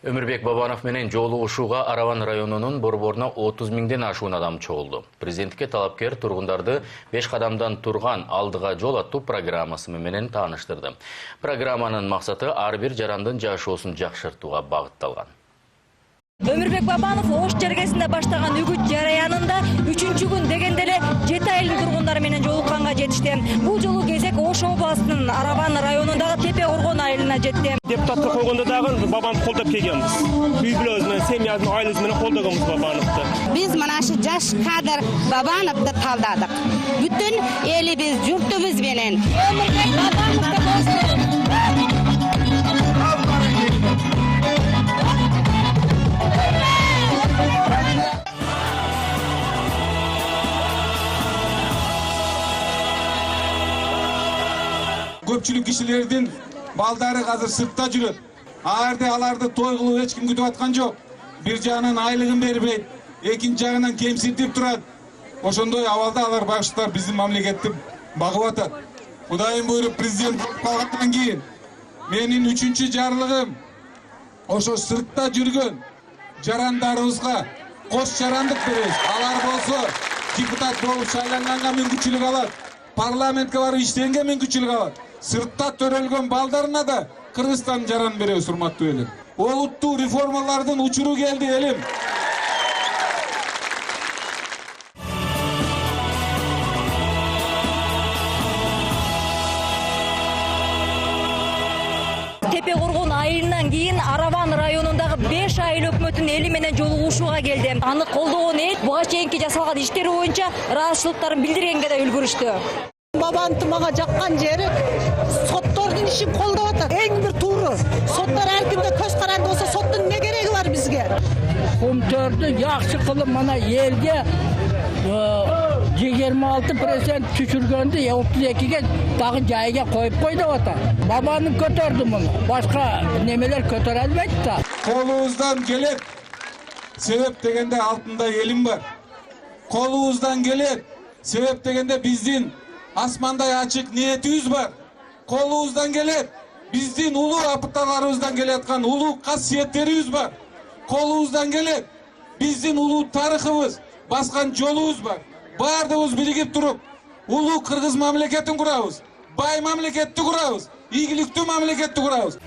Өмірбек Бабанов менен жолугушууга Араван районунун борборуна 30 миңден ашуун адам чогулду. Президентке талапкер тургундарды 5 кадамдан турган алдыга жол аттуу программасы менен тааныштырды. Программанын максаты ар бир жарандын жашоосун жакшыртууга багытталган. Өмірбек Бабанов Ош жергесинде баштаган үгүт жараянында 3-чү күн дегенде эле 7 айылдын тургундары менен жолукканга жетишти. Бул жолу кезек Ош областынын Араван районундагы Тепе Оргон айылына жетти. Депутатка койгондо дагы Бабановду колдоп келгенбиз. Үй бүлөсүнөн, семьясынын, айласы менен колдогонбуз Бабановду. Биз мына шу жаш кадр Бабановду талдадык. Бүтүн элибиз, журтубуз менен. Өмүрбек Бабановду болсун. Көпчүлүк кишилердин балдары азыр сыртта жүрөт. Аларды той кылып эч ким күтүп аткан жок. Бир жагынан айлыгын бербейт, экинчи жагынан кемсинтип турат. Ошондой абалда алар башчылар биздин мамлекетти багып атат. Кудайым буйруп президент калгандан кийин менин 3-чү жарлыгым ошо сыртта жүргөн жарандарыбызга кош жарандык беребиз. Алар болсо депутат болуп шайланганга мүмкүнчүлүк алат. Парламентке барып иштегенге мүмкүнчүлүк алат. Сыртта төрөлгөн балдарына да Кыргызстан жаран беребиз, урматтуу элим. Олуттуу реформалардын учуру келди, элим. Тепе Оргон айылынан кийин Араван районундагы 5 айыл өкмөтүнүн эли менен жолугушууга келди. Аны колдогон эл буга чейинки жасалган иштери боюнча ыраазычылыктарын билдиргенге да үлгүрүштү. Бабановду мага жаккан жери соттордун ишин колдоп атат. Эң бир тууру. Соттор ар кимде көз каранды болсо соттун эмне кереги бар бизге? Көмтөрдү жакшы кылып мана элге 26% түшүргөндү 32ге дагы жайга коюп кой деп атат. Бабанов көтөрдү муну. Башка немелер көтөрө албайт да. Колубуздан келет. Себеп дегенде алтында элим бар. Колубуздан келет. Себеп дегенде биздин асмандай ачык ниетибиз бар. Колубуздан келет. Биздин улуу апаттарыбыздан келаткан улуу касиеттерибиз бар. Колубуздан келет. Биздин улуу тарыхыбыз, баскан жолубуз бар. Бардыгыбыз биригип туруп, улуу кыргыз мамлекетин курабыз. Бай мамлекетти курабыз. Ийгиликтүү мамлекетти курабыз.